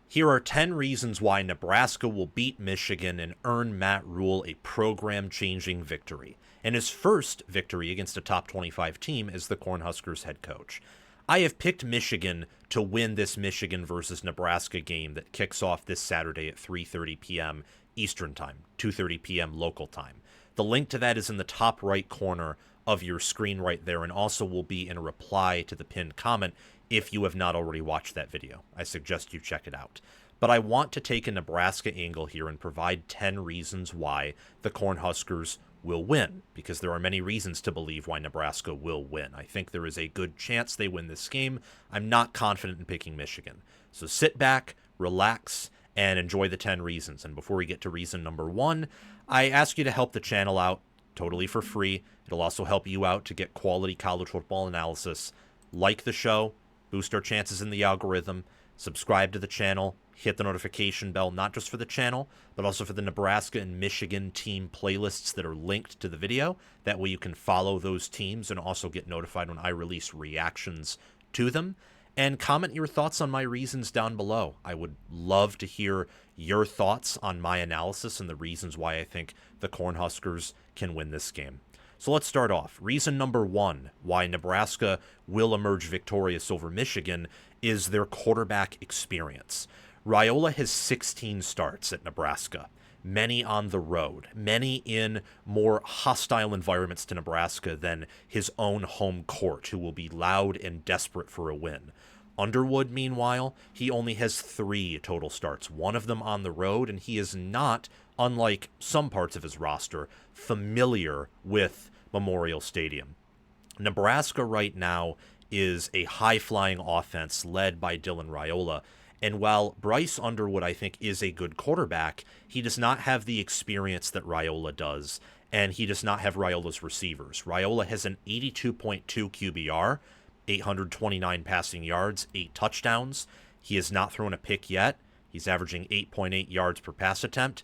Here are 10 reasons why Nebraska will beat Michigan and earn Matt Rhule a program-changing victory, and his first victory against a top 25 team as the Cornhuskers head coach. I have picked Michigan to win this Michigan versus Nebraska game that kicks off this Saturday at 3:30 p.m. Eastern Time, 2:30 p.m. local time. The link to that is in the top right corner of your screen right there, and also will be in a reply to the pinned comment if you have not already watched that video. I suggest you check it out. But I want to take a Nebraska angle here and provide 10 reasons why the Cornhuskers will win, because there are many reasons to believe why Nebraska will win. I think there is a good chance they win this game. I'm not confident in picking Michigan. So sit back, relax, and enjoy the 10 reasons. And before we get to reason number 1, I ask you to help the channel out totally for free. It'll also help you out to get quality college football analysis. Like the show, boost our chances in the algorithm, subscribe to the channel, hit the notification bell, not just for the channel, but also for the Nebraska and Michigan team playlists that are linked to the video. That way you can follow those teams and also get notified when I release reactions to them. And comment your thoughts on my reasons down below. I would love to hear your thoughts on my analysis and the reasons why I think the Cornhuskers can win this game. So let's start off. Reason number 1 why Nebraska will emerge victorious over Michigan is their quarterback experience. Raiola has 16 starts at Nebraska, many on the road, many in more hostile environments to Nebraska than his own home court, who will be loud and desperate for a win. Underwood, meanwhile, he only has 3 total starts, one of them on the road, and he is not, unlike some parts of his roster, familiar with Memorial Stadium. Nebraska right now is a high-flying offense led by Dylan Raiola, and while Bryce Underwood, I think, is a good quarterback, he does not have the experience that Raiola does, and he does not have Raiola's receivers. Raiola has an 82.2 QBR, 829 passing yards, 8 touchdowns. He has not thrown a pick yet. He's averaging 8.8 yards per pass attempt.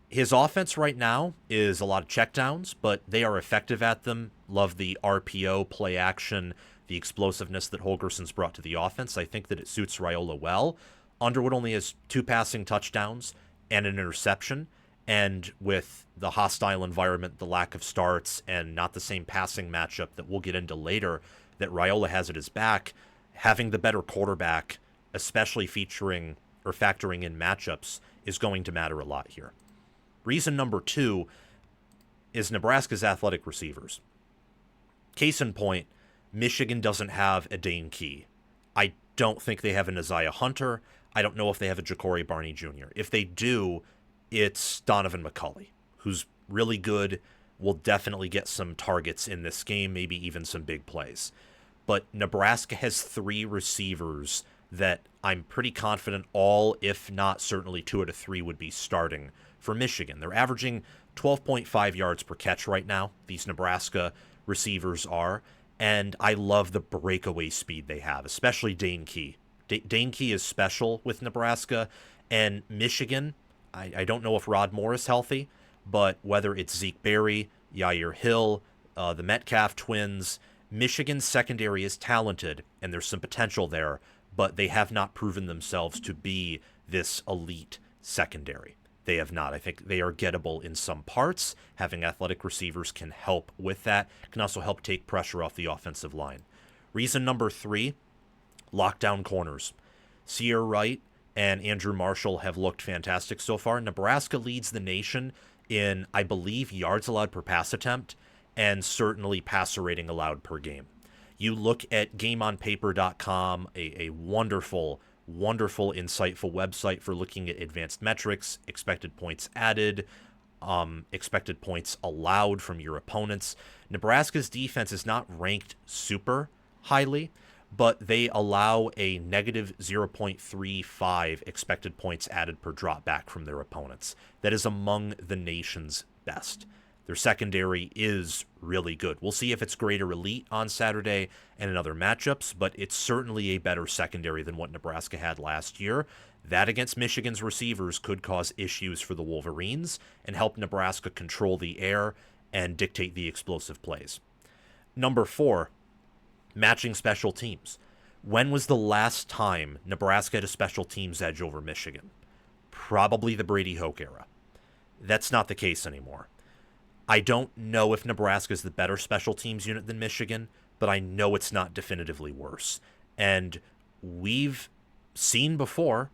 His offense right now is a lot of checkdowns, but they are effective at them. Love the RPO, play action, the explosiveness that Holgerson's brought to the offense. I think that it suits Raiola well. Underwood only has 2 passing touchdowns and an interception, and with the hostile environment, the lack of starts, and not the same passing matchup that we'll get into later that Raiola has at his back, having the better quarterback, especially featuring or factoring in matchups, is going to matter a lot here. Reason number 2 is Nebraska's athletic receivers. Case in point, Michigan doesn't have a Dane Key. I don't think they have an Isaiah Hunter. I don't know if they have a Ja'Cory Barney Jr. If they do, it's Donovan McCulley, who's really good, will definitely get some targets in this game, maybe even some big plays. But Nebraska has 3 receivers that I'm pretty confident all, if not certainly 2 out of 3, would be starting for Michigan. They're averaging 12.5 yards per catch right now, these Nebraska receivers are, and I love the breakaway speed they have, especially Dane Key. Dane Key is special with Nebraska, and Michigan, I don't know if Rod Moore is healthy, but whether it's Zeke Berry, Yair Hill, the Metcalf twins, Michigan's secondary is talented, and there's some potential there, but they have not proven themselves to be this elite secondary. They have not. I think they are gettable in some parts. Having athletic receivers can help with that. Can also help take pressure off the offensive line. Reason number 3, lockdown corners. Sierra Wright and Andrew Marshall have looked fantastic so far. Nebraska leads the nation in, I believe, yards allowed per pass attempt, and certainly passer rating allowed per game. You look at GameOnPaper.com, a wonderful, insightful website for looking at advanced metrics, expected points added, expected points allowed from your opponents. Nebraska's defense is not ranked super highly, but they allow a negative 0.35 expected points added per drop back from their opponents. That is among the nation's best. Their secondary is really good. We'll see if it's great or elite on Saturday and in other matchups, but it's certainly a better secondary than what Nebraska had last year. That against Michigan's receivers could cause issues for the Wolverines and help Nebraska control the air and dictate the explosive plays. Number 4, matching special teams. When was the last time Nebraska had a special teams edge over Michigan? Probably the Brady Hoke era. That's not the case anymore. I don't know if Nebraska is the better special teams unit than Michigan, but I know it's not definitively worse. And we've seen before,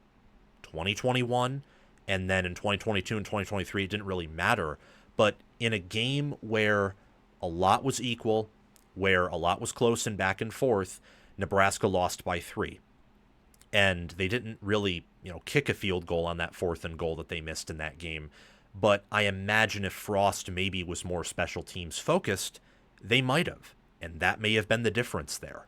2021, and then in 2022 and 2023, it didn't really matter. But in a game where a lot was equal, where a lot was close and back and forth, Nebraska lost by 3. And they didn't really, kick a field goal on that 4th and goal that they missed in that game. But I imagine if Frost maybe was more special teams focused, they might have. And that may have been the difference there.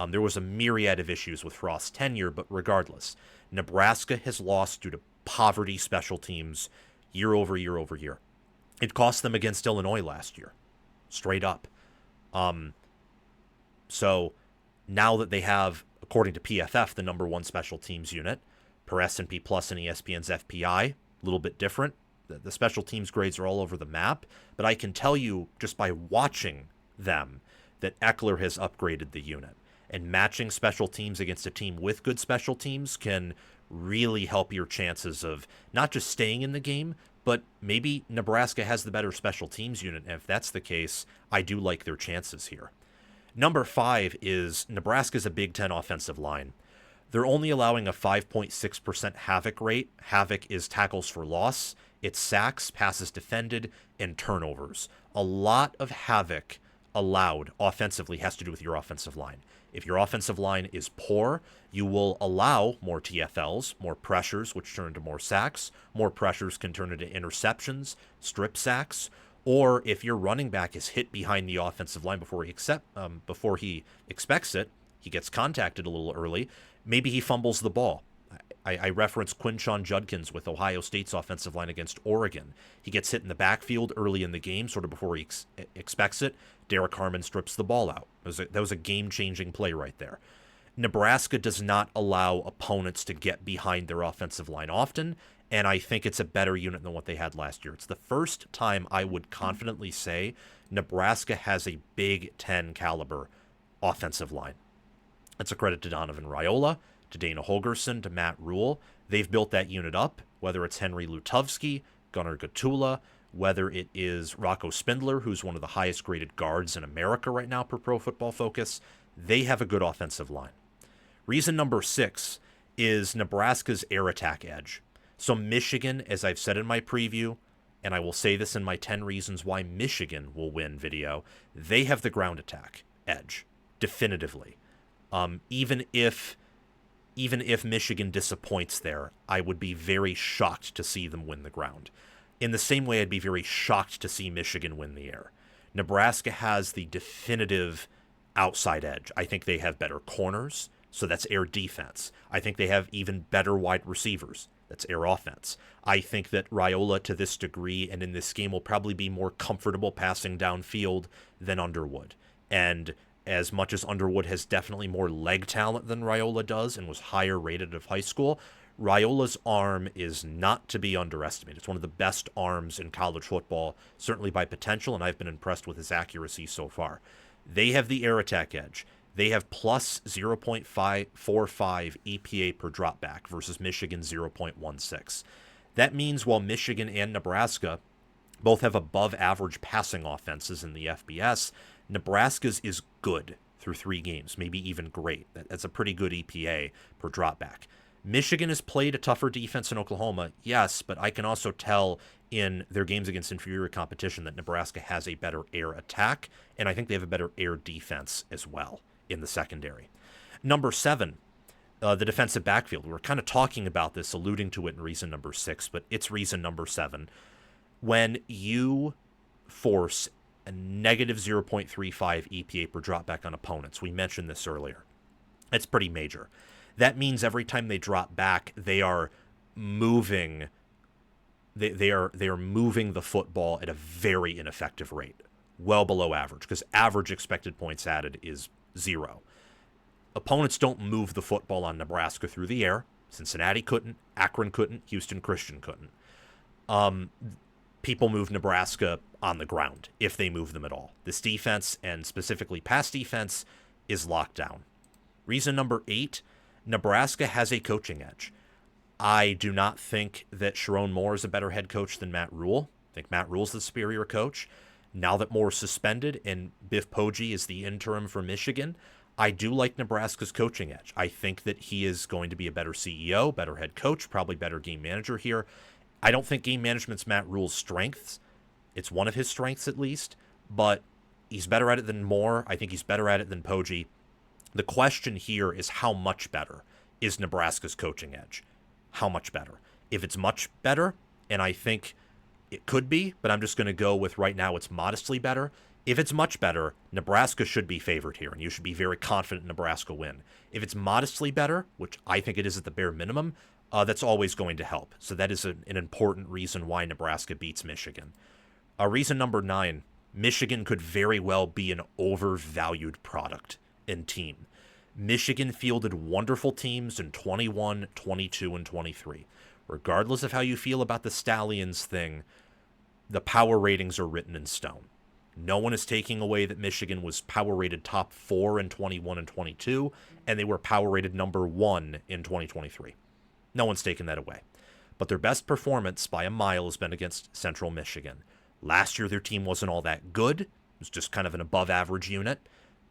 There was a myriad of issues with Frost's tenure, but regardless, Nebraska has lost due to poverty special teams year over year over year. It cost them against Illinois last year, straight up. So now that they have, according to PFF, the number 1 special teams unit, per S&P Plus and ESPN's FPI, a little bit different. The special teams grades are all over the map, but I can tell you just by watching them that Eckler has upgraded the unit. And matching special teams against a team with good special teams can really help your chances of not just staying in the game, but maybe Nebraska has the better special teams unit. And if that's the case, I do like their chances here. Number 5 is Nebraska's a Big Ten offensive line. They're only allowing a 5.6% havoc rate. Havoc is tackles for loss. It's sacks, passes defended, and turnovers. A lot of havoc allowed offensively has to do with your offensive line. If your offensive line is poor, you will allow more TFLs, more pressures, which turn into more sacks. More pressures can turn into interceptions, strip sacks. Or if your running back is hit behind the offensive line before he expects it, he gets contacted a little early, maybe he fumbles the ball. I reference Quinshon Judkins with Ohio State's offensive line against Oregon. He gets hit in the backfield early in the game, sort of before he expects it. Derek Harmon strips the ball out. That was a game-changing play right there. Nebraska does not allow opponents to get behind their offensive line often, and I think it's a better unit than what they had last year. It's the first time I would confidently say Nebraska has a Big Ten caliber offensive line. It's a credit to Donovan Raiola, to Dana Holgerson, to Matt Rhule. They've built that unit up, whether it's Henry Lutovsky, Gunnar Gatula, whether it is Rocco Spindler, who's one of the highest graded guards in America right now per Pro Football Focus. They have a good offensive line. Reason number 6 is Nebraska's air attack edge. So Michigan, as I've said in my preview, and I will say this in my 10 reasons why Michigan will win video, they have the ground attack edge, definitively. Even if Michigan disappoints there, I would be very shocked to see them win the ground. In the same way, I'd be very shocked to see Michigan win the air. Nebraska has the definitive outside edge. I think they have better corners, so that's air defense. I think they have even better wide receivers. That's air offense. I think that Raiola, to this degree and in this game, will probably be more comfortable passing downfield than Underwood. And as much as Underwood has definitely more leg talent than Raiola does and was higher rated of high school, Raiola's arm is not to be underestimated. It's one of the best arms in college football, certainly by potential, and I've been impressed with his accuracy so far. They have the air attack edge. They have plus 0.545 EPA per dropback versus Michigan's 0.16. That means while Michigan and Nebraska both have above average passing offenses in the FBS, Nebraska's is good through 3 games, maybe even great. That's a pretty good EPA per dropback. Michigan has played a tougher defense in Oklahoma, yes, but I can also tell in their games against inferior competition that Nebraska has a better air attack, and I think they have a better air defense as well in the secondary. Number 7, the defensive backfield. We're kind of talking about this, alluding to it in reason number 6, but it's reason number 7. When you force a negative 0.35 EPA per dropback on opponents, we mentioned this earlier, it's pretty major. That means every time they drop back, they are moving. They are moving the football at a very ineffective rate, well below average, because average expected points added is 0. Opponents don't move the football on Nebraska through the air. Cincinnati couldn't, Akron couldn't, Houston Christian couldn't. People move Nebraska on the ground, if they move them at all. This defense, and specifically pass defense, is locked down. Reason number 8, Nebraska has a coaching edge. I do not think that Sherrone Moore is a better head coach than Matt Rhule. I think Matt Rhule's the superior coach. Now that Moore's suspended and Biff Poggi is the interim for Michigan, I do like Nebraska's coaching edge. I think that he is going to be a better CEO, better head coach, probably better game manager here. I don't think game management's Matt Rhule's strengths. It's one of his strengths at least, but he's better at it than Moore. I think he's better at it than Poggi. The question here is how much better is Nebraska's coaching edge? How much better? If it's much better, and I think it could be, but I'm just going to go with right now it's modestly better. If it's much better, Nebraska should be favored here, and you should be very confident Nebraska win. If it's modestly better, which I think it is at the bare minimum, that's always going to help. So that is an important reason why Nebraska beats Michigan. Reason number 9, Michigan could very well be an overvalued product and team. Michigan fielded wonderful teams in 21, 22, and 23. Regardless of how you feel about the Stallions thing, the power ratings are written in stone. No one is taking away that Michigan was power rated top 4 in 21 and 22, and they were power rated number 1 in 2023. No one's taking that away. But their best performance by a mile has been against Central Michigan. Last year, their team wasn't all that good. It was just kind of an above average unit.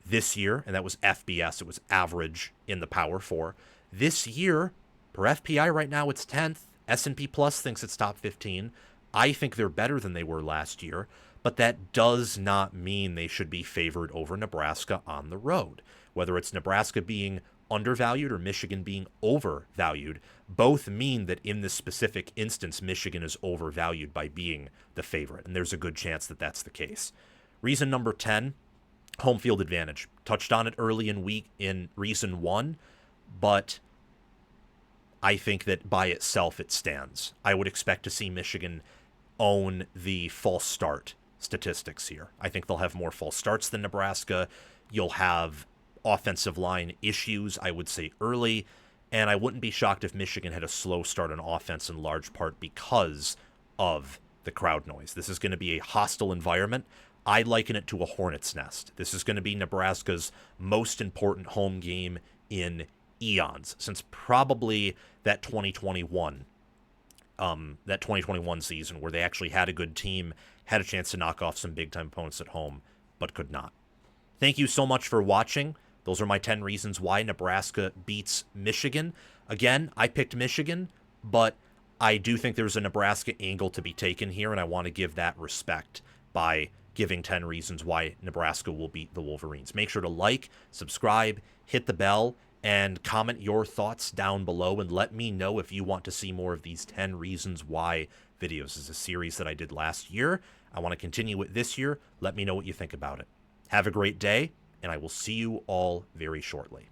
This year, and that was FBS, it was average in the Power 4. This year, per FPI right now, it's 10th. S&P Plus thinks it's top 15. I think they're better than they were last year, but that does not mean they should be favored over Nebraska on the road. Whether it's Nebraska being undervalued or Michigan being overvalued, both mean that in this specific instance, Michigan is overvalued by being the favorite, and there's a good chance that that's the case. Reason number 10, home field advantage. Touched on it early in reason 1, but I think that by itself it stands. I would expect to see Michigan own the false start statistics here. I think they'll have more false starts than Nebraska. You'll have offensive line issues, I would say, early, and I wouldn't be shocked if Michigan had a slow start on offense in large part because of the crowd noise. This is going to be a hostile environment. I liken it to a hornet's nest. This is going to be Nebraska's most important home game in eons, since probably that 2021 season where they actually had a good team, had a chance to knock off some big-time opponents at home, but could not. Thank you so much for watching. Those are my 10 reasons why Nebraska beats Michigan. Again, I picked Michigan, but I do think there's a Nebraska angle to be taken here, and I want to give that respect by giving 10 reasons why Nebraska will beat the Wolverines. Make sure to like, subscribe, hit the bell, and comment your thoughts down below, and let me know if you want to see more of these 10 reasons why videos. This is a series that I did last year. I want to continue it this year. Let me know what you think about it. Have a great day, and I will see you all very shortly.